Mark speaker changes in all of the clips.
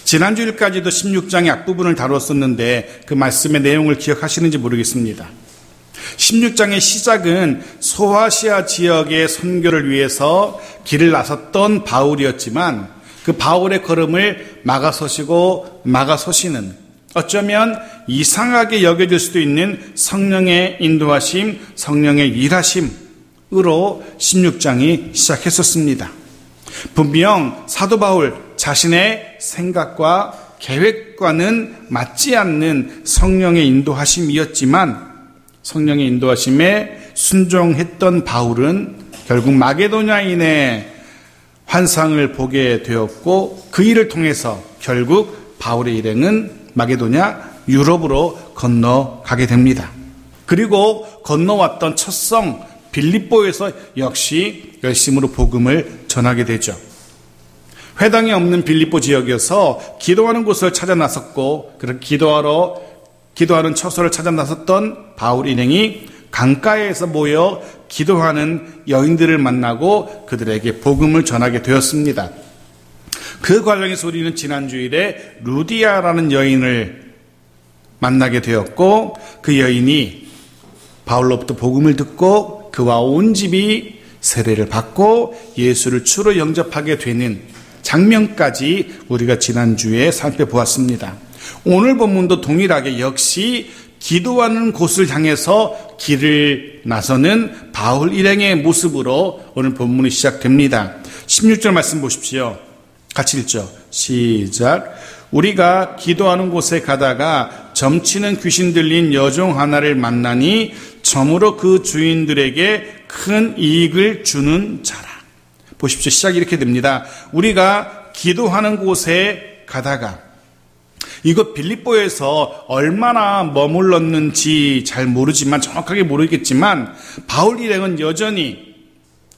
Speaker 1: 지난주일까지도 16장의 앞부분을 다뤘었는데 그 말씀의 내용을 기억하시는지 모르겠습니다. 16장의 시작은 소아시아 지역의 선교를 위해서 길을 나섰던 바울이었지만 그 바울의 걸음을 막아서시는 어쩌면 이상하게 여겨질 수도 있는 성령의 인도하심, 성령의 일하심으로 16장이 시작했었습니다. 분명 사도 바울 자신의 생각과 계획과는 맞지 않는 성령의 인도하심이었지만 성령의 인도하심에 순종했던 바울은 결국 마게도냐인의 환상을 보게 되었고 그 일을 통해서 결국 바울의 일행은 마게도냐 유럽으로 건너가게 됩니다. 그리고 건너왔던 첫 성 빌립보에서 역시 열심으로 복음을 전하게 되죠. 회당이 없는 빌립보 지역에서 기도하는 곳을 찾아 나섰고 그렇게 기도하는 처소를 찾아 나섰던 바울 일행이 강가에서 모여 기도하는 여인들을 만나고 그들에게 복음을 전하게 되었습니다. 그 과정에서 우리는 지난주일에 루디아라는 여인을 만나게 되었고 그 여인이 바울로부터 복음을 듣고 그와 온 집이 세례를 받고 예수를 주로 영접하게 되는 장면까지 우리가 지난주에 살펴보았습니다. 오늘 본문도 동일하게 역시 기도하는 곳을 향해서 길을 나서는 바울 일행의 모습으로 오늘 본문이 시작됩니다. 16절 말씀 보십시오. 같이 읽죠. 시작. 우리가 기도하는 곳에 가다가 점치는 귀신 들린 여종 하나를 만나니 점으로 그 주인들에게 큰 이익을 주는 자라. 보십시오. 시작이 이렇게 됩니다. 우리가 기도하는 곳에 가다가 이거 빌립보에서 얼마나 머물렀는지 잘 모르지만 정확하게 모르겠지만 바울 일행은 여전히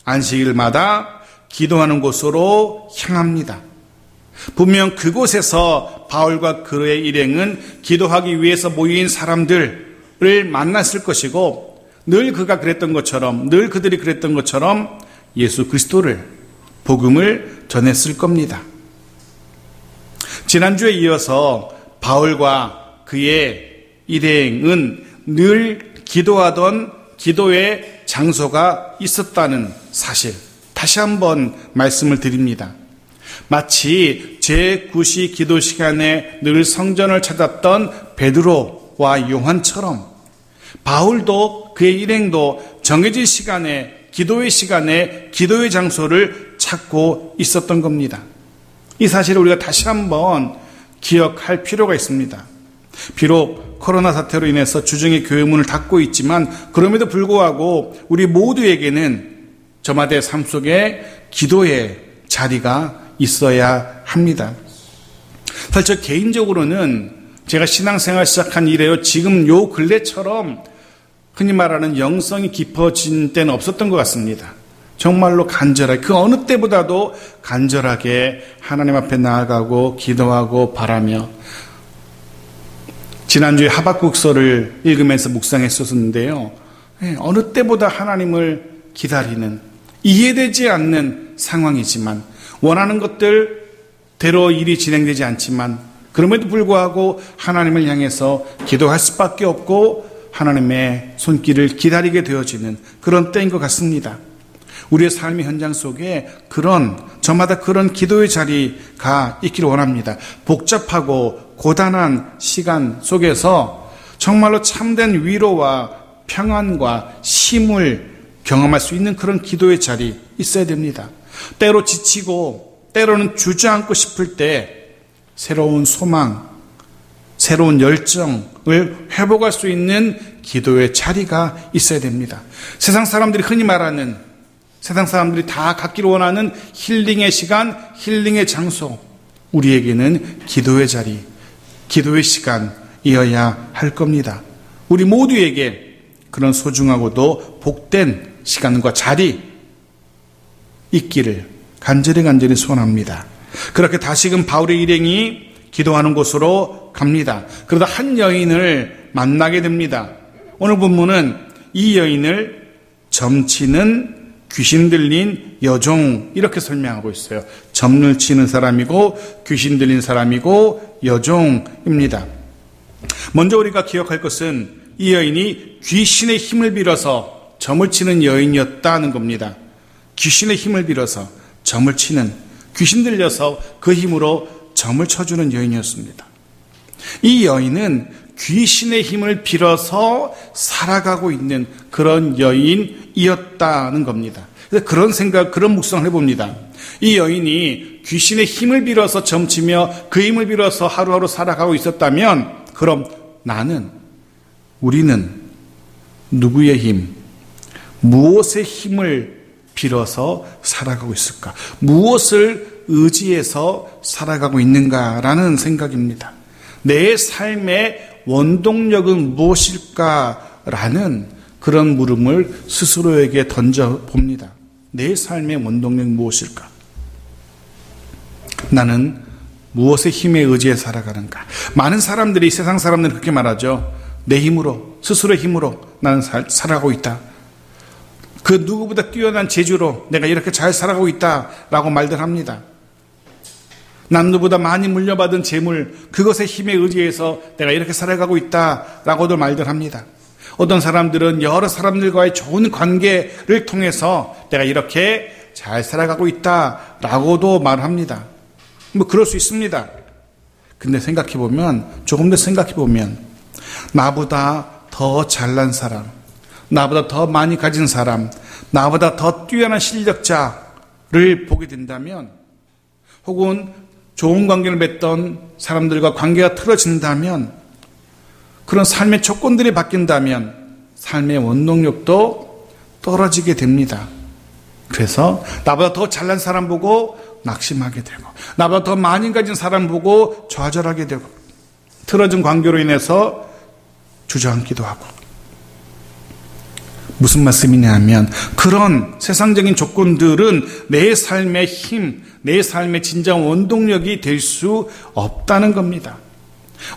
Speaker 1: 안식일마다 기도하는 곳으로 향합니다. 분명 그곳에서 바울과 그의 일행은 기도하기 위해서 모인 사람들을 만났을 것이고 늘 그들이 그랬던 것처럼 예수 그리스도를 복음을 전했을 겁니다. 지난주에 이어서 바울과 그의 일행은 늘 기도하던 기도의 장소가 있었다는 사실 다시 한번 말씀을 드립니다. 마치 제9시 기도 시간에 늘 성전을 찾았던 베드로와 요한처럼 바울도 그의 일행도 정해진 시간에 기도의 장소를 찾고 있었던 겁니다. 이 사실을 우리가 다시 한번 기억할 필요가 있습니다. 비록 코로나 사태로 인해서 주중에 교회 문을 닫고 있지만 그럼에도 불구하고 우리 모두에게는 저마다의 삶 속에 기도의 자리가 있어야 합니다. 사실 저 개인적으로는 제가 신앙생활 시작한 이래요. 지금 요 근래처럼 흔히 말하는 영성이 깊어진 때는 없었던 것 같습니다. 정말로 간절하게 그 어느 때보다도 간절하게 하나님 앞에 나아가고 기도하고 바라며 지난주에 하박국서를 읽으면서 묵상했었는데요. 어느 때보다 하나님을 기다리는 이해되지 않는 상황이지만 원하는 것들대로 일이 진행되지 않지만 그럼에도 불구하고 하나님을 향해서 기도할 수밖에 없고 하나님의 손길을 기다리게 되어지는 그런 때인 것 같습니다. 우리의 삶의 현장 속에 저마다 그런 기도의 자리가 있기를 원합니다. 복잡하고 고단한 시간 속에서 정말로 참된 위로와 평안과 쉼을 경험할 수 있는 그런 기도의 자리 있어야 됩니다. 때로 지치고 때로는 주저앉고 싶을 때 새로운 소망, 새로운 열정을 회복할 수 있는 기도의 자리가 있어야 됩니다. 세상 사람들이 흔히 말하는 세상 사람들이 다 갖기를 원하는 힐링의 시간, 힐링의 장소, 우리에게는 기도의 자리, 기도의 시간이어야 할 겁니다. 우리 모두에게 그런 소중하고도 복된 시간과 자리 있기를 간절히 소원합니다. 그렇게 다시금 바울의 일행이 기도하는 곳으로 갑니다. 그러다 한 여인을 만나게 됩니다. 오늘 본문은 이 여인을 점치는 귀신 들린 여종 이렇게 설명하고 있어요. 점을 치는 사람이고 귀신 들린 사람이고 여종입니다. 먼저 우리가 기억할 것은 이 여인이 귀신의 힘을 빌어서 점을 치는 여인이었다는 겁니다. 귀신의 힘을 빌어서 점을 치는, 귀신 들려서 그 힘으로 점을 쳐주는 여인이었습니다. 이 여인은 귀신의 힘을 빌어서 살아가고 있는 그런 여인이었다는 겁니다. 그래서 그런 묵상을 해봅니다. 이 여인이 귀신의 힘을 빌어서 점치며 그 힘을 빌어서 하루하루 살아가고 있었다면, 그럼 우리는 누구의 힘, 무엇의 힘을 빌어서 살아가고 있을까? 무엇을 의지해서 살아가고 있는가라는 생각입니다. 내 삶의 원동력은 무엇일까라는 그런 물음을 스스로에게 던져봅니다. 내 삶의 원동력은 무엇일까? 나는 무엇의 힘에 의지해 살아가는가? 많은 사람들이, 세상 사람들은 그렇게 말하죠. 내 힘으로, 스스로의 힘으로 나는 살아가고 있다. 그 누구보다 뛰어난 재주로 내가 이렇게 잘 살아가고 있다라고 말들 합니다. 남들보다 많이 물려받은 재물, 그것의 힘에 의지해서 내가 이렇게 살아가고 있다라고도 말들 합니다. 어떤 사람들은 여러 사람들과의 좋은 관계를 통해서 내가 이렇게 잘 살아가고 있다라고도 말합니다. 그럴 수 있습니다. 근데 조금 더 생각해보면, 나보다 더 잘난 사람, 나보다 더 많이 가진 사람, 나보다 더 뛰어난 실력자를 보게 된다면, 혹은 좋은 관계를 맺던 사람들과 관계가 틀어진다면, 그런 삶의 조건들이 바뀐다면 삶의 원동력도 떨어지게 됩니다. 그래서 나보다 더 잘난 사람 보고 낙심하게 되고, 나보다 더 많이 가진 사람 보고 좌절하게 되고, 틀어진 관계로 인해서 주저앉기도 하고. 무슨 말씀이냐 하면, 그런 세상적인 조건들은 내 삶의 힘, 내 삶의 진정 원동력이 될 수 없다는 겁니다.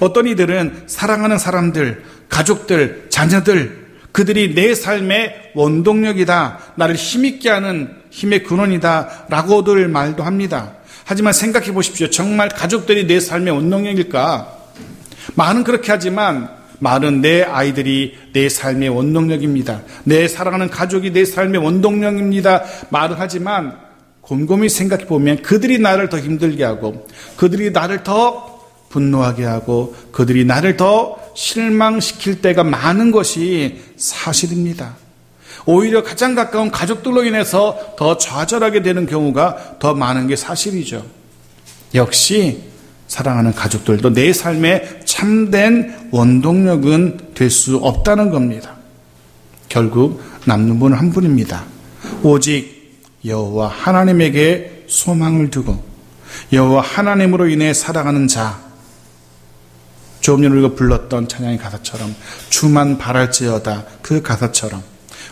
Speaker 1: 어떤 이들은 사랑하는 사람들, 가족들, 자녀들, 그들이 내 삶의 원동력이다, 나를 힘있게 하는 힘의 근원이다 라고들 말도 합니다. 하지만 생각해 보십시오. 정말 가족들이 내 삶의 원동력일까? 말은 그렇게 하지만, 말은 내 아이들이 내 삶의 원동력입니다, 내 사랑하는 가족이 내 삶의 원동력입니다 말을 하지만, 곰곰이 생각해 보면 그들이 나를 더 힘들게 하고, 그들이 나를 더 분노하게 하고, 그들이 나를 더 실망시킬 때가 많은 것이 사실입니다. 오히려 가장 가까운 가족들로 인해서 더 좌절하게 되는 경우가 더 많은 게 사실이죠. 역시 사랑하는 가족들도 내 삶의 참된 원동력은 될 수 없다는 겁니다. 결국 남는 분은 한 분입니다. 오직 여호와 하나님에게 소망을 두고 여호와 하나님으로 인해 살아가는 자, 조금 전에 우리가 불렀던 찬양의 가사처럼, 주만 바랄지어다 그 가사처럼,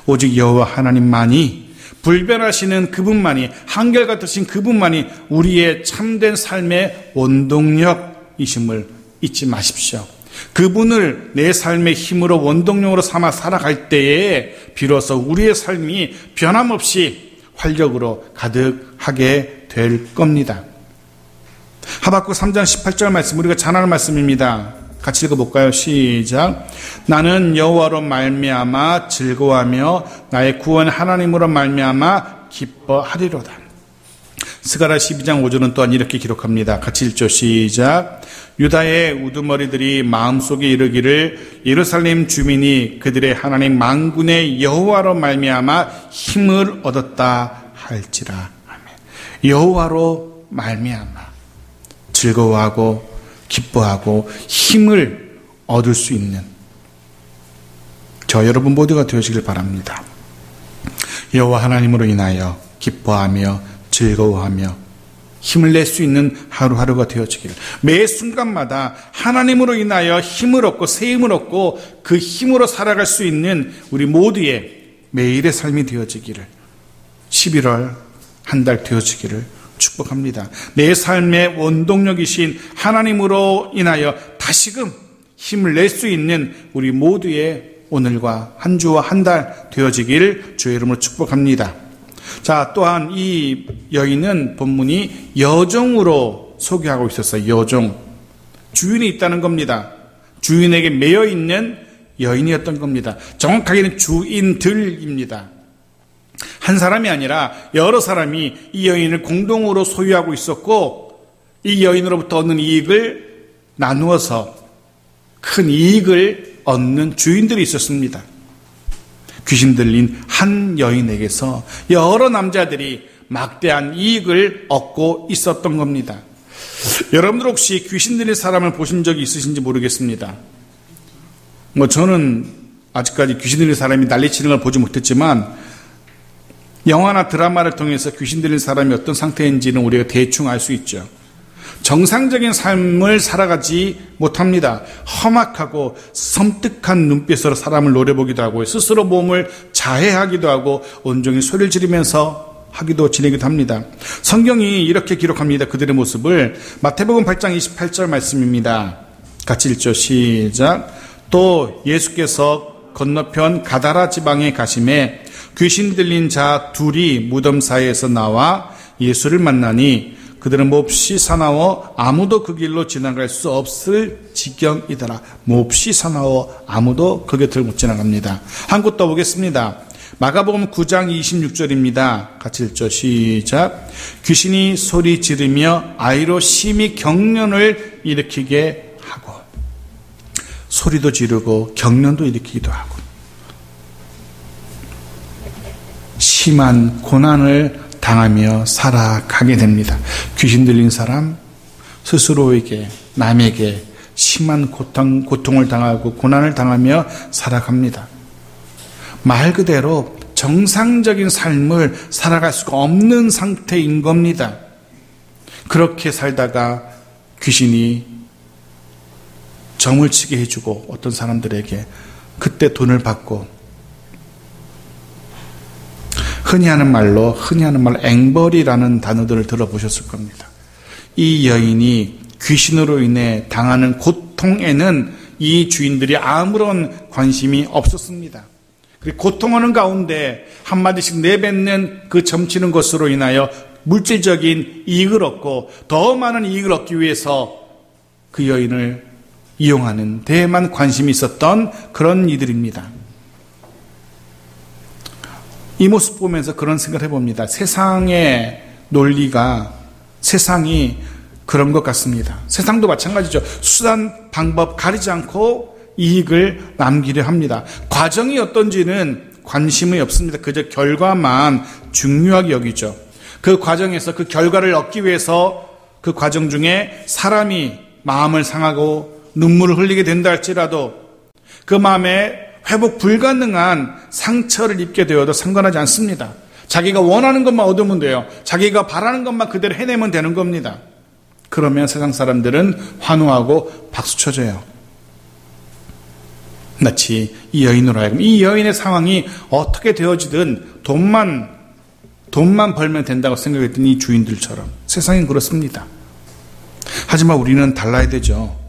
Speaker 1: 오직 여호와 하나님만이, 불변하시는 그분만이, 한결같으신 그분만이 우리의 참된 삶의 원동력이심을 잊지 마십시오. 그분을 내 삶의 힘으로 원동력으로 삼아 살아갈 때에 비로소 우리의 삶이 변함없이 활력으로 가득하게 될 겁니다. 하박국 3장 18절 말씀, 우리가 잘 아는 말씀입니다. 같이 읽어볼까요? 시작. 나는 여호와로 말미암아 즐거워하며 나의 구원 하나님으로 말미암아 기뻐하리로다. 스가랴 12장 5절은 또한 이렇게 기록합니다. 같이 읽죠. 시작. 유다의 우두머리들이 마음속에 이르기를 예루살렘 주민이 그들의 하나님 만군의 여호와로 말미암아 힘을 얻었다 할지라. 아멘. 여호와로 말미암아 즐거워하고 기뻐하고 힘을 얻을 수 있는 저 여러분 모두가 되어지길 바랍니다. 여호와 하나님으로 인하여 기뻐하며 즐거워하며 힘을 낼 수 있는 하루하루가 되어지기를, 매 순간마다 하나님으로 인하여 힘을 얻고 새 힘을 얻고 그 힘으로 살아갈 수 있는 우리 모두의 매일의 삶이 되어지기를, 11월 한 달 되어지기를 축복합니다. 내 삶의 원동력이신 하나님으로 인하여 다시금 힘을 낼 수 있는 우리 모두의 오늘과 한 주와 한 달 되어지기를 주의 이름으로 축복합니다. 자, 또한 이 여인은 본문이 여종으로 소개하고 있었어요. 여종. 주인이 있다는 겁니다. 주인에게 매여 있는 여인이었던 겁니다. 정확하게는 주인들입니다. 한 사람이 아니라 여러 사람이 이 여인을 공동으로 소유하고 있었고, 이 여인으로부터 얻는 이익을 나누어서 큰 이익을 얻는 주인들이 있었습니다. 귀신 들린 한 여인에게서 여러 남자들이 막대한 이익을 얻고 있었던 겁니다. 여러분들 혹시 귀신 들린 사람을 보신 적이 있으신지 모르겠습니다. 저는 아직까지 귀신 들린 사람이 난리치는 걸 보지 못했지만, 영화나 드라마를 통해서 귀신 들린 사람이 어떤 상태인지는 우리가 대충 알 수 있죠. 정상적인 삶을 살아가지 못합니다. 험악하고 섬뜩한 눈빛으로 사람을 노려보기도 하고, 스스로 몸을 자해하기도 하고, 온종일 소리를 지르면서 지내기도 합니다. 성경이 이렇게 기록합니다. 그들의 모습을. 마태복음 8장 28절 말씀입니다. 같이 읽죠. 시작. 또 예수께서 건너편 가다라 지방에 가심에 귀신 들린 자 둘이 무덤 사이에서 나와 예수를 만나니 그들은 몹시 사나워 아무도 그 길로 지나갈 수 없을 지경이더라. 몹시 사나워 아무도 그 곁을 못 지나갑니다. 한 곳 더 보겠습니다. 마가복음 9장 26절입니다. 같이 읽죠. 시작. 귀신이 소리 지르며 아이로 심히 경련을 일으키게 하고, 소리도 지르고 경련도 일으키기도 하고, 심한 고난을 당하며 살아가게 됩니다. 귀신 들린 사람, 스스로에게, 남에게 심한 고통을 당하고 고난을 당하며 살아갑니다. 말 그대로 정상적인 삶을 살아갈 수가 없는 상태인 겁니다. 그렇게 살다가 귀신이 점을 치게 해주고, 어떤 사람들에게 그때 돈을 받고, 흔히 하는 말로 앵벌이라는 단어들을 들어보셨을 겁니다. 이 여인이 귀신으로 인해 당하는 고통에는 이 주인들이 아무런 관심이 없었습니다. 그리고 고통하는 가운데 한마디씩 내뱉는 그 점치는 것으로 인하여 물질적인 이익을 얻고, 더 많은 이익을 얻기 위해서 그 여인을 이용하는 데에만 관심이 있었던 그런 이들입니다. 이 모습 보면서 그런 생각을 해봅니다. 세상의 논리가, 세상이 그런 것 같습니다. 세상도 마찬가지죠. 수단, 방법 가리지 않고 이익을 남기려 합니다. 과정이 어떤지는 관심이 없습니다. 그저 결과만 중요하게 여기죠. 그 과정에서 그 결과를 얻기 위해서 그 과정 중에 사람이 마음을 상하고 눈물을 흘리게 된다 할지라도 그 마음에 회복 불가능한 상처를 입게 되어도 상관하지 않습니다. 자기가 원하는 것만 얻으면 돼요. 자기가 바라는 것만 그대로 해내면 되는 겁니다. 그러면 세상 사람들은 환호하고 박수 쳐줘요. 마치 이 여인으로 하여금 이 여인의 상황이 어떻게 되어지든 돈만 벌면 된다고 생각했던 이 주인들처럼 세상은 그렇습니다. 하지만 우리는 달라야 되죠.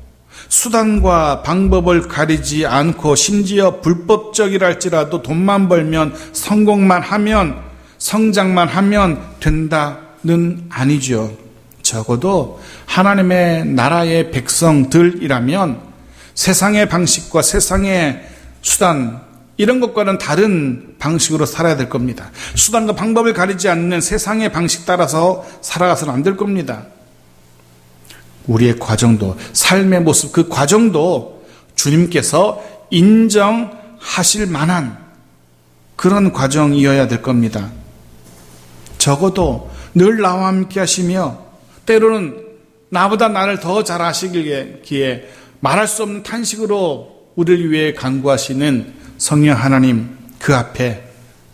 Speaker 1: 수단과 방법을 가리지 않고 심지어 불법적이라 할지라도 돈만 벌면, 성공만 하면, 성장만 하면 된다는 아니죠. 적어도 하나님의 나라의 백성들이라면 세상의 방식과 세상의 수단, 이런 것과는 다른 방식으로 살아야 될 겁니다. 수단과 방법을 가리지 않는 세상의 방식 따라서 살아가서는 안 될 겁니다. 우리의 과정도, 삶의 모습, 그 과정도 주님께서 인정하실 만한 그런 과정이어야 될 겁니다. 적어도 늘 나와 함께 하시며, 때로는 나보다 나를 더 잘 아시기에 말할 수 없는 탄식으로 우리를 위해 간구하시는 성령 하나님, 그 앞에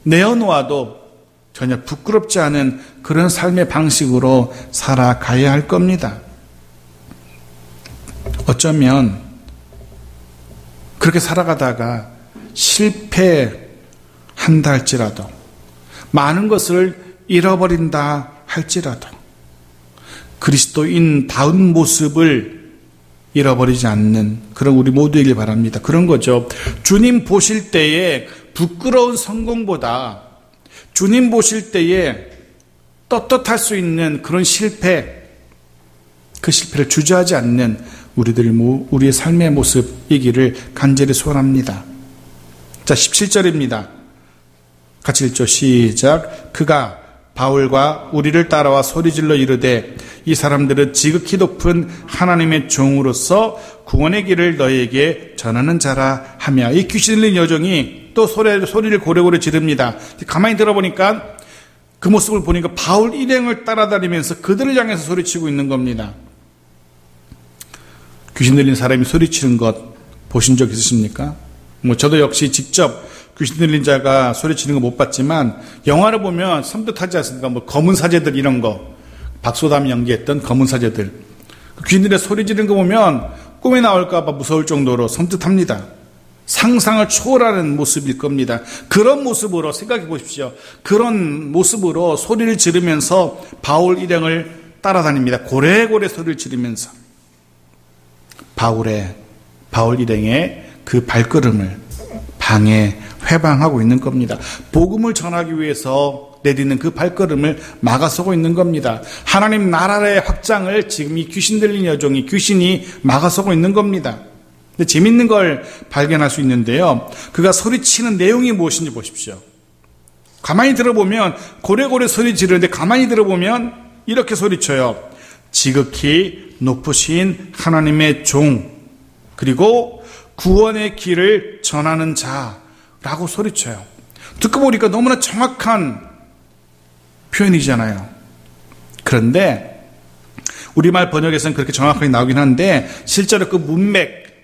Speaker 1: 내어놓아도 전혀 부끄럽지 않은 그런 삶의 방식으로 살아가야 할 겁니다. 어쩌면 그렇게 살아가다가 실패한다 할지라도, 많은 것을 잃어버린다 할지라도 그리스도인다운 모습을 잃어버리지 않는 그런 우리 모두이길 바랍니다. 그런 거죠. 주님 보실 때에 부끄러운 성공보다 주님 보실 때에 떳떳할 수 있는 그런 실패, 그 실패를 주저하지 않는 우리의 삶의 모습이기를 간절히 소원합니다. 자, 17절입니다. 같이 읽죠. 시작. 그가 바울과 우리를 따라와 소리질러 이르되 이 사람들은 지극히 높은 하나님의 종으로서 구원의 길을 너희에게 전하는 자라 하며, 이 귀신 들린 여종이 또 소리를 고래고래 지릅니다. 가만히 들어보니까 그 모습을 보니까 바울 일행을 따라다니면서 그들을 향해서 소리치고 있는 겁니다. 귀신 들린 사람이 소리치는 것 보신 적 있으십니까? 저도 역시 직접 귀신 들린 자가 소리치는 거 못 봤지만 영화를 보면 섬뜩하지 않습니까? 검은 사제들 이런 거, 박소담이 연기했던 검은 사제들, 귀신 들려 소리 지르는 거 보면 꿈에 나올까 봐 무서울 정도로 섬뜩합니다. 상상을 초월하는 모습일 겁니다. 그런 모습으로 생각해 보십시오. 그런 모습으로 소리를 지르면서 바울 일행을 따라다닙니다. 고래고래 소리를 지르면서 바울 일행의 그 발걸음을 회방하고 있는 겁니다. 복음을 전하기 위해서 내딛는 그 발걸음을 막아서고 있는 겁니다. 하나님 나라의 확장을 지금 이 귀신 들린 여종이, 귀신이 막아서고 있는 겁니다. 근데 재밌는 걸 발견할 수 있는데요. 그가 소리치는 내용이 무엇인지 보십시오. 가만히 들어보면 고래고래 소리 지르는데 가만히 들어보면 이렇게 소리쳐요. 지극히 높으신 하나님의 종, 그리고 구원의 길을 전하는 자라고 소리쳐요. 듣고 보니까 너무나 정확한 표현이잖아요. 그런데 우리말 번역에서는 그렇게 정확하게 나오긴 한데 실제로 그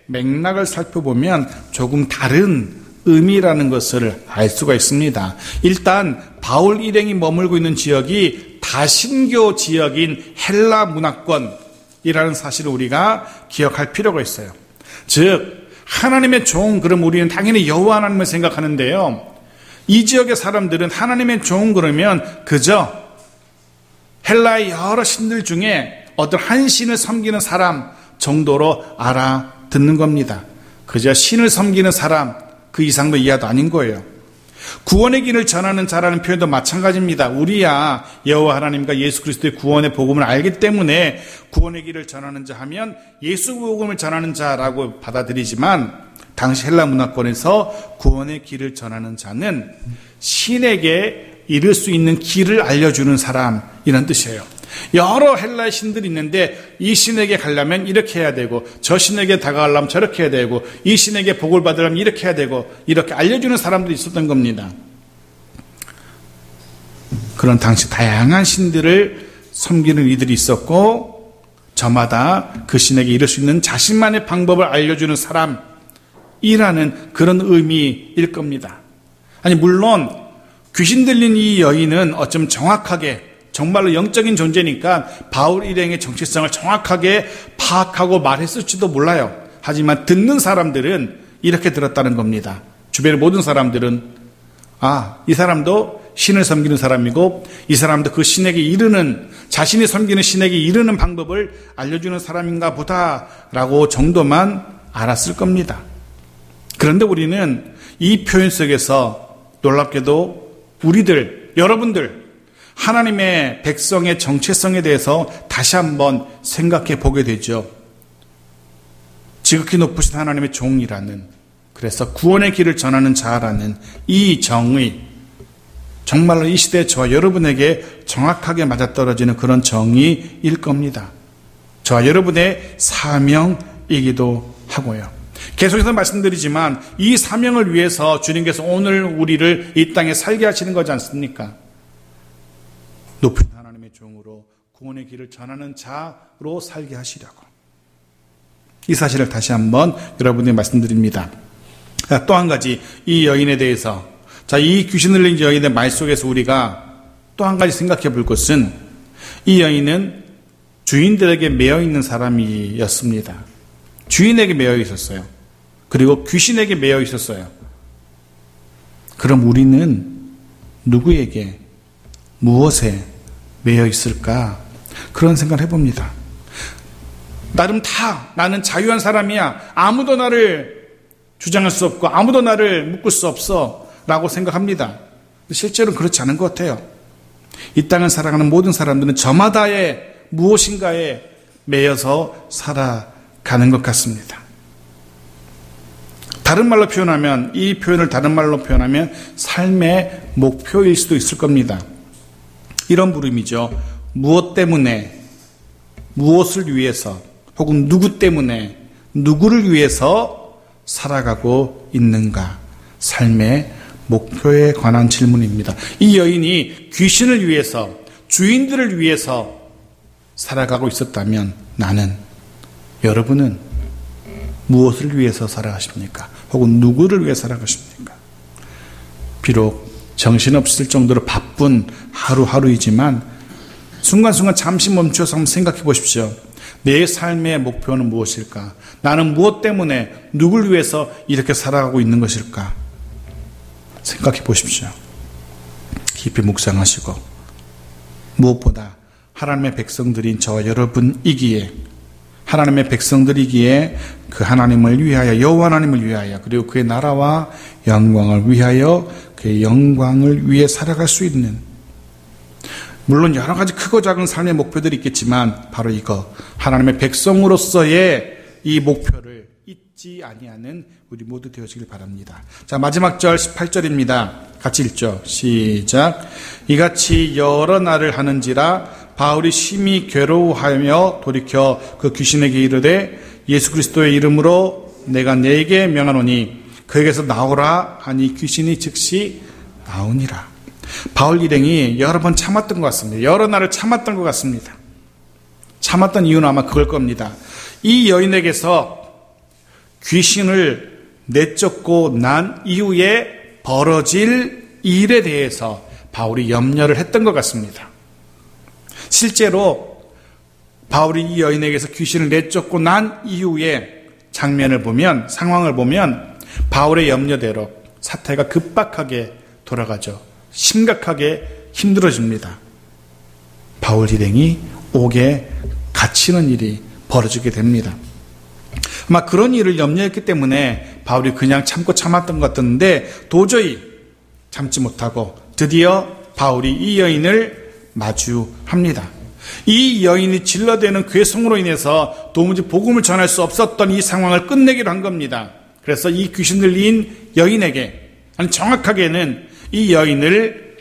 Speaker 1: 맥락을 살펴보면 조금 다른 의미라는 것을 알 수가 있습니다. 일단 바울 일행이 머물고 있는 지역이 다신교 지역인 헬라 문화권이라는 사실을 우리가 기억할 필요가 있어요. 즉 하나님의 종, 그럼 우리는 당연히 여호와 하나님을 생각하는데요, 이 지역의 사람들은 하나님의 종 그러면 그저 헬라의 여러 신들 중에 어떤 한 신을 섬기는 사람 정도로 알아듣는 겁니다. 그저 신을 섬기는 사람, 그 이상도 이하도 아닌 거예요. 구원의 길을 전하는 자라는 표현도 마찬가지입니다. 우리야 여호와 하나님과 예수 그리스도의 구원의 복음을 알기 때문에 구원의 길을 전하는 자 하면 예수 복음을 전하는 자라고 받아들이지만, 당시 헬라 문화권에서 구원의 길을 전하는 자는 신에게 이를 수 있는 길을 알려주는 사람이라는 뜻이에요. 여러 헬라의 신들이 있는데 이 신에게 가려면 이렇게 해야 되고, 저 신에게 다가가려면 저렇게 해야 되고, 이 신에게 복을 받으려면 이렇게 해야 되고, 이렇게 알려주는 사람들이 있었던 겁니다. 그런 당시 다양한 신들을 섬기는 이들이 있었고, 저마다 그 신에게 이룰 수 있는 자신만의 방법을 알려주는 사람이라는 그런 의미일 겁니다. 아니, 물론 귀신 들린 이 여인은 어쩌면 정확하게, 정말로 영적인 존재니까 바울 일행의 정체성을 정확하게 파악하고 말했을지도 몰라요. 하지만 듣는 사람들은 이렇게 들었다는 겁니다. 주변의 모든 사람들은 이 사람도 신을 섬기는 사람이고, 이 사람도 그 신에게 이르는, 자신이 섬기는 신에게 이르는 방법을 알려주는 사람인가 보다라고 정도만 알았을 겁니다. 그런데 우리는 이 표현 속에서 놀랍게도 여러분들 하나님의 백성의 정체성에 대해서 다시 한번 생각해 보게 되죠. 지극히 높으신 하나님의 종이라는, 그래서 구원의 길을 전하는 자라는 이 정의, 정말로 이 시대에 저와 여러분에게 정확하게 맞아떨어지는 그런 정의일 겁니다. 저와 여러분의 사명이기도 하고요. 계속해서 말씀드리지만 이 사명을 위해서 주님께서 오늘 우리를 이 땅에 살게 하시는 거지 않습니까? 높은 하나님의 종으로 구원의 길을 전하는 자로 살게 하시려고. 이 사실을 다시 한번 여러분에게 말씀드립니다. 또 한 가지, 이 여인에 대해서, 이 귀신 들린 여인의 말 속에서 우리가 또 한 가지 생각해 볼 것은, 이 여인은 주인들에게 매여 있는 사람이었습니다. 주인에게 매여 있었어요. 그리고 귀신에게 매여 있었어요. 그럼 우리는 누구에게, 무엇에 매여 있을까? 그런 생각을 해봅니다. 나는 자유한 사람이야. 아무도 나를 주장할 수 없고 아무도 나를 묶을 수 없어 라고 생각합니다. 실제로는 그렇지 않은 것 같아요. 이 땅을 살아가는 모든 사람들은 저마다의 무엇인가에 매여서 살아가는 것 같습니다. 다른 말로 표현하면, 이 표현을 다른 말로 표현하면 삶의 목표일 수도 있을 겁니다. 이런 부름이죠. 무엇 때문에, 무엇을 위해서, 혹은 누구 때문에, 누구를 위해서 살아가고 있는가. 삶의 목표에 관한 질문입니다. 이 여인이 귀신을 위해서, 주인들을 위해서 살아가고 있었다면 나는, 여러분은 무엇을 위해서 살아가십니까? 혹은 누구를 위해 살아가십니까? 비록 정신없을 정도로 바쁜 하루하루이지만 순간순간 잠시 멈춰서 한번 생각해 보십시오. 내 삶의 목표는 무엇일까? 나는 무엇 때문에, 누굴 위해서 이렇게 살아가고 있는 것일까? 생각해 보십시오. 깊이 묵상하시고, 무엇보다 하나님의 백성들인 저와 여러분이기에, 하나님의 백성들이기에 그 하나님을 위하여, 여호와 하나님을 위하여, 그리고 그의 나라와 영광을 위하여, 그의 영광을 위해 살아갈 수 있는, 물론 여러 가지 크고 작은 삶의 목표들이 있겠지만 바로 이거, 하나님의 백성으로서의 이 목표를 잊지 아니하는 우리 모두 되어지길 바랍니다. 자, 마지막 절 18절입니다. 같이 읽죠. 시작. 이같이 여러 날을 하는지라 바울이 심히 괴로워하며 돌이켜 그 귀신에게 이르되 예수 그리스도의 이름으로 내가 네게 명하노니 그에게서 나오라 하니 귀신이 즉시 나오니라. 바울 일행이 여러 번 참았던 것 같습니다. 여러 날을 참았던 것 같습니다. 참았던 이유는 아마 그걸 겁니다. 이 여인에게서 귀신을 내쫓고 난 이후에 벌어질 일에 대해서 바울이 염려를 했던 것 같습니다. 실제로 바울이 이 여인에게서 귀신을 내쫓고 난 이후에 장면을 보면, 상황을 보면 바울의 염려대로 사태가 급박하게 돌아가죠. 심각하게 힘들어집니다. 바울 일행이 옥에 갇히는 일이 벌어지게 됩니다. 아마 그런 일을 염려했기 때문에 바울이 그냥 참고 참았던 것 같은데 도저히 참지 못하고 드디어 바울이 이 여인을 마주합니다. 이 여인이 질러대는 괴성으로 인해서 도무지 복음을 전할 수 없었던 이 상황을 끝내기로 한 겁니다. 그래서 이 귀신 들린 여인에게, 아니 정확하게는 이 여인을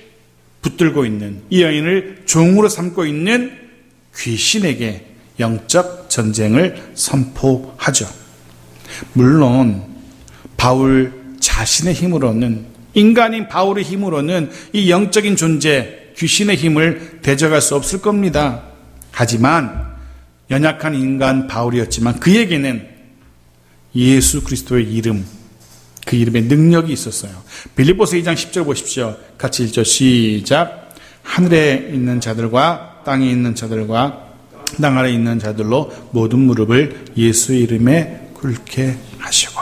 Speaker 1: 붙들고 있는, 이 여인을 종으로 삼고 있는 귀신에게 영적 전쟁을 선포하죠. 물론 바울 자신의 힘으로는, 인간인 바울의 힘으로는 이 영적인 존재, 귀신의 힘을 대적할 수 없을 겁니다. 하지만 연약한 인간 바울이었지만 그에게는 예수 그리스도의 이름, 그 이름의 능력이 있었어요. 빌립보서 2장 10절 보십시오. 같이 읽죠. 시작. 하늘에 있는 자들과 땅에 있는 자들과 땅 아래에 있는 자들로 모든 무릎을 예수의 이름에 꿇게 하시고.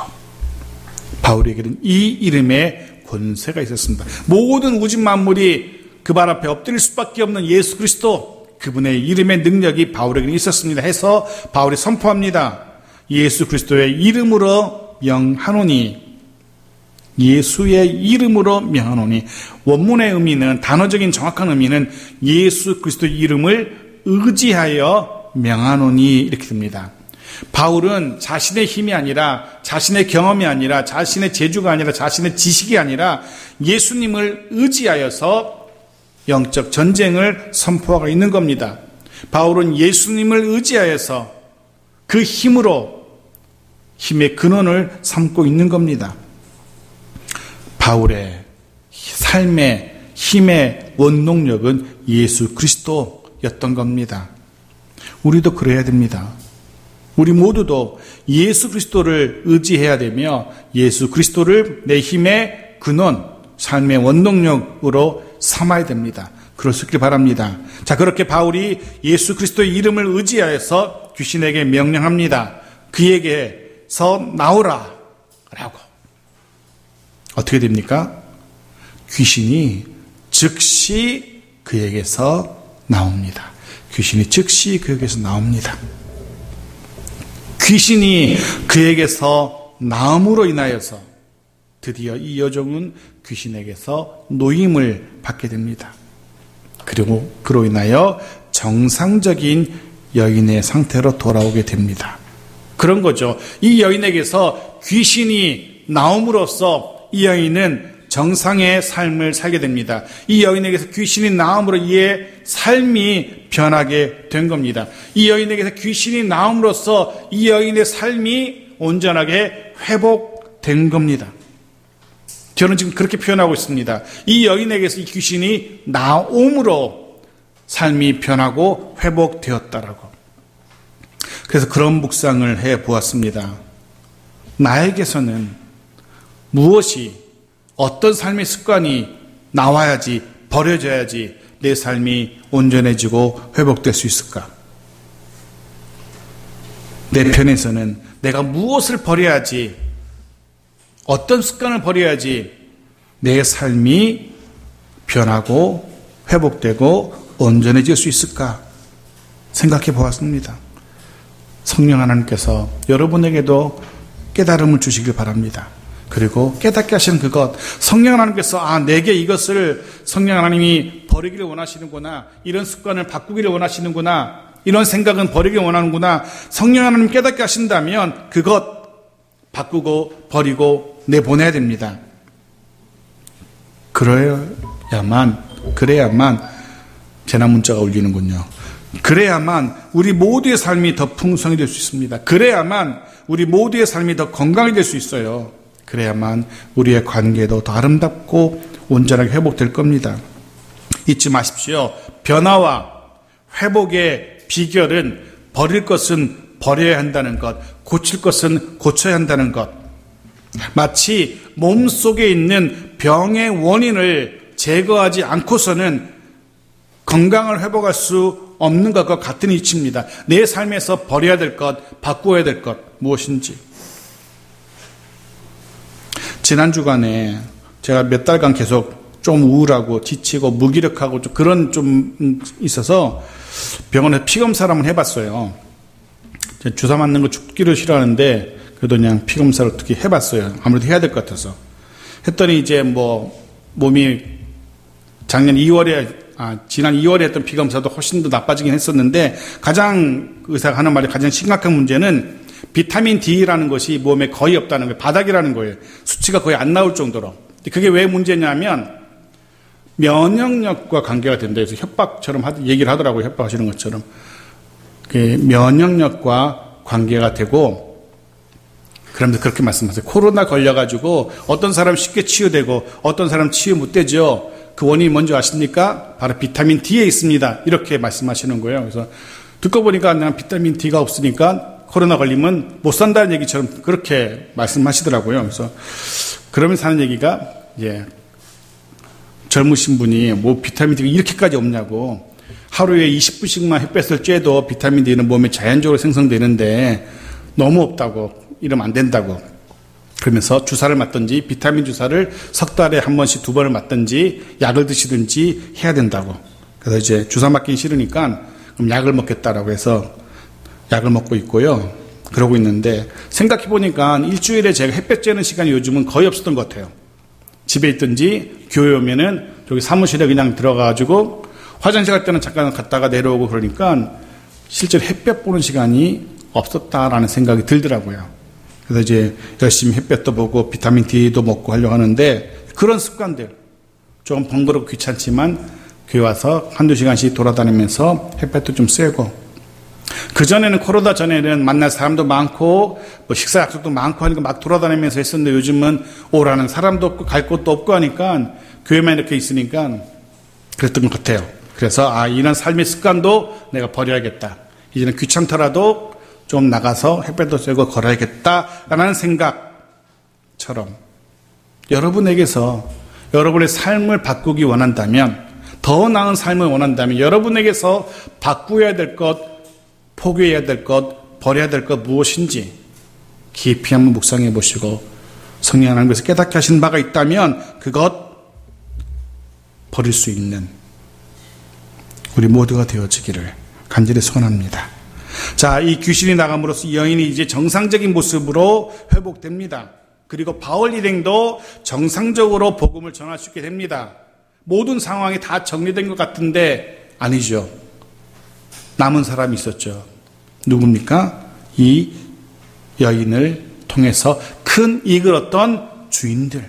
Speaker 1: 바울에게는 이 이름의 권세가 있었습니다. 모든 우주 만물이 그 발 앞에 엎드릴 수밖에 없는 예수 그리스도, 그분의 이름의 능력이 바울에게는 있었습니다. 해서 바울이 선포합니다. 예수 그리스도의 이름으로 명하노니, 예수의 이름으로 명하노니. 원문의 의미는, 단어적인 정확한 의미는 예수 그리스도의 이름을 의지하여 명하노니 이렇게 됩니다. 바울은 자신의 힘이 아니라, 자신의 경험이 아니라, 자신의 재주가 아니라, 자신의 지식이 아니라 예수님을 의지하여서 영적 전쟁을 선포하고 있는 겁니다. 바울은 예수님을 의지하여서 그 힘으로 힘의 근원을 삼고 있는 겁니다. 바울의 삶의 힘의 원동력은 예수 그리스도였던 겁니다. 우리도 그래야 됩니다. 우리 모두도 예수 그리스도를 의지해야 되며 예수 그리스도를 내 힘의 근원, 삶의 원동력으로 삼아야 됩니다. 그럴 수 있길 바랍니다. 자, 그렇게 바울이 예수 그리스도의 이름을 의지하여서 귀신에게 명령합니다. 그에게서 나오라 라고. 어떻게 됩니까? 귀신이 즉시 그에게서 나옵니다. 귀신이 즉시 그에게서 나옵니다. 귀신이 그에게서 나옴으로 인하여서 드디어 이 여종은 귀신에게서 노임을 받게 됩니다. 그리고 그로 인하여 정상적인 여인의 상태로 돌아오게 됩니다. 그런 거죠. 이 여인에게서 귀신이 나옴으로써 이 여인은 정상의 삶을 살게 됩니다. 이 여인에게서 귀신이 나옴으로 이의 삶이 변하게 된 겁니다. 이 여인에게서 귀신이 나옴으로써 이 여인의 삶이 온전하게 회복된 겁니다. 저는 지금 그렇게 표현하고 있습니다. 이 여인에게서 이 귀신이 나옴으로 삶이 변하고 회복되었다라고. 그래서 그런 묵상을 해 보았습니다. 나에게서는 무엇이, 어떤 삶의 습관이 나와야지, 버려져야지 내 삶이 온전해지고 회복될 수 있을까? 내 편에서는 내가 무엇을 버려야지, 어떤 습관을 버려야지 내 삶이 변하고 회복되고 온전해질 수 있을까 생각해 보았습니다. 성령 하나님께서 여러분에게도 깨달음을 주시길 바랍니다. 그리고 깨닫게 하시는 그것, 성령 하나님께서 내게 이것을 성령 하나님이 버리기를 원하시는구나, 이런 습관을 바꾸기를 원하시는구나, 이런 생각은 버리기 원하는구나, 성령 하나님 깨닫게 하신다면 그것 바꾸고 버리고 내보내야 됩니다. 그래야만 재난 문자가 울리는군요. 그래야만 우리 모두의 삶이 더 풍성해질 수 있습니다. 그래야만 우리 모두의 삶이 더 건강해질 수 있어요. 그래야만 우리의 관계도 더 아름답고 온전하게 회복될 겁니다. 잊지 마십시오. 변화와 회복의 비결은 버릴 것은 버려야 한다는 것, 고칠 것은 고쳐야 한다는 것. 마치 몸속에 있는 병의 원인을 제거하지 않고서는 건강을 회복할 수 없는 것과 같은 이치입니다. 내 삶에서 버려야 될 것, 바꾸어야 될 것 무엇인지. 지난 주간에 제가 몇 달간 계속 좀 우울하고 지치고 무기력하고 좀 그런 좀 있어서 병원에서 피검사를 한번 해봤어요. 주사 맞는 거 죽기를 싫어하는데 그래도 그냥 피검사를 어떻게 해봤어요. 아무래도 해야 될 것 같아서. 했더니 이제 몸이 지난 2월에 했던 피검사도 훨씬 더 나빠지긴 했었는데 가장 의사가 하는 말이 가장 심각한 문제는 비타민 D라는 것이 몸에 거의 없다는 거예요. 바닥이라는 거예요. 수치가 거의 안 나올 정도로. 그게 왜 문제냐면 면역력과 관계가 된다 해서 협박처럼 얘기를 하더라고요. 협박하시는 것처럼. 면역력과 관계가 되고, 그러면서 그렇게 말씀하세요. 코로나 걸려가지고 어떤 사람 쉽게 치유되고 어떤 사람 치유 못 되죠. 그 원인이 뭔지 아십니까? 바로 비타민 D에 있습니다. 이렇게 말씀하시는 거예요. 그래서 듣고 보니까 그냥 비타민 D가 없으니까 코로나 걸리면 못 산다는 얘기처럼 그렇게 말씀하시더라고요. 그래서 그러면서 하는 얘기가, 젊으신 분이 비타민 D가 이렇게까지 없냐고. 하루에 20분씩만 햇볕을 쬐도 비타민 D는 몸에 자연적으로 생성되는데 너무 없다고, 이러면 안 된다고. 그러면서 주사를 맞든지 비타민 주사를 석 달에 한 번씩 2번을 맞든지 약을 드시든지 해야 된다고. 그래서 이제 주사 맞기 싫으니까 그럼 약을 먹겠다라고 해서 약을 먹고 있고요. 그러고 있는데 생각해 보니까 일주일에 제가 햇볕 쬐는 시간이 요즘은 거의 없었던 것 같아요. 집에 있든지 교회 오면은 저기 사무실에 그냥 들어가가지고 화장실 갈 때는 잠깐 갔다가 내려오고 그러니까 실제로 햇볕 보는 시간이 없었다라는 생각이 들더라고요. 그래서 이제 열심히 햇볕도 보고 비타민 D도 먹고 하려고 하는데 그런 습관들, 조금 번거롭고 귀찮지만 교회 와서 한두 시간씩 돌아다니면서 햇볕도 좀 쐬고, 그전에는 코로나 전에는 만날 사람도 많고 식사 약속도 많고 하니까 막 돌아다니면서 했었는데 요즘은 오라는 사람도 없고 갈 곳도 없고 하니까 교회만 이렇게 있으니까 그랬던 것 같아요. 그래서 이런 삶의 습관도 내가 버려야겠다. 이제는 귀찮더라도 좀 나가서 햇볕도 쐬고 걸어야겠다라는 생각처럼 여러분에게서 여러분의 삶을 바꾸기 원한다면, 더 나은 삶을 원한다면 여러분에게서 바꾸어야 될 것, 포기해야 될 것, 버려야 될 것 무엇인지 깊이 한번 묵상해 보시고 성령 하나님께서 깨닫게 하신 바가 있다면 그것 버릴 수 있는 우리 모두가 되어지기를 간절히 소원합니다. 자, 이 귀신이 나감으로써 이 여인이 이제 정상적인 모습으로 회복됩니다. 그리고 바울 일행도 정상적으로 복음을 전할 수 있게 됩니다. 모든 상황이 다 정리된 것 같은데 아니죠. 남은 사람이 있었죠. 누굽니까? 이 여인을 통해서 큰 이익을 얻던 주인들.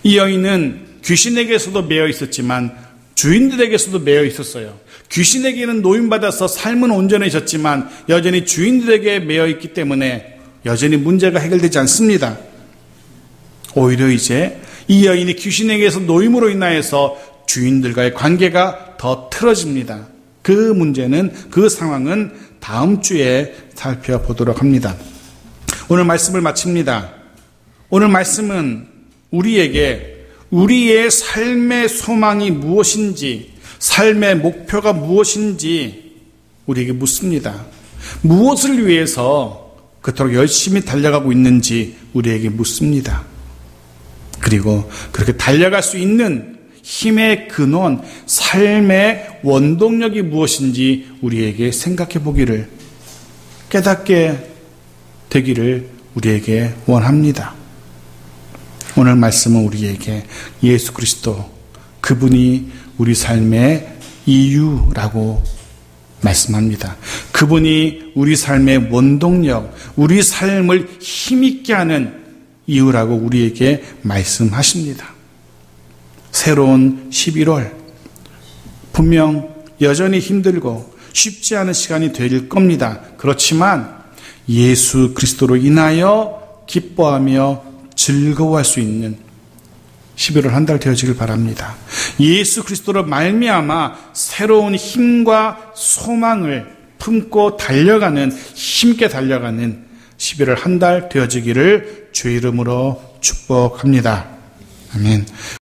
Speaker 1: 이 여인은 귀신에게서도 매여 있었지만 주인들에게서도 매여 있었어요. 귀신에게는 노임받아서 삶은 온전해졌지만 여전히 주인들에게 매여 있기 때문에 여전히 문제가 해결되지 않습니다. 오히려 이제 이 여인이 귀신에게서 노임으로 인하여서 주인들과의 관계가 더 틀어집니다. 그 문제는, 그 상황은 다음 주에 살펴보도록 합니다. 오늘 말씀을 마칩니다. 오늘 말씀은 우리에게 우리의 삶의 소망이 무엇인지, 삶의 목표가 무엇인지 우리에게 묻습니다. 무엇을 위해서 그토록 열심히 달려가고 있는지 우리에게 묻습니다. 그리고 그렇게 달려갈 수 있는 힘의 근원, 삶의 원동력이 무엇인지 우리에게 생각해 보기를, 깨닫게 되기를 우리에게 원합니다. 오늘 말씀은 우리에게 예수 그리스도, 그분이 우리 삶의 이유라고 말씀합니다. 그분이 우리 삶의 원동력, 우리 삶을 힘있게 하는 이유라고 우리에게 말씀하십니다. 새로운 11월, 분명 여전히 힘들고 쉽지 않은 시간이 될 겁니다. 그렇지만 예수 그리스도로 인하여 기뻐하며 즐거워할 수 있는 11월 한 달 되어지길 바랍니다. 예수 그리스도로 말미암아 새로운 힘과 소망을 품고 달려가는, 힘있게 달려가는 11월 한 달 되어지기를 주의 이름으로 축복합니다. 아멘.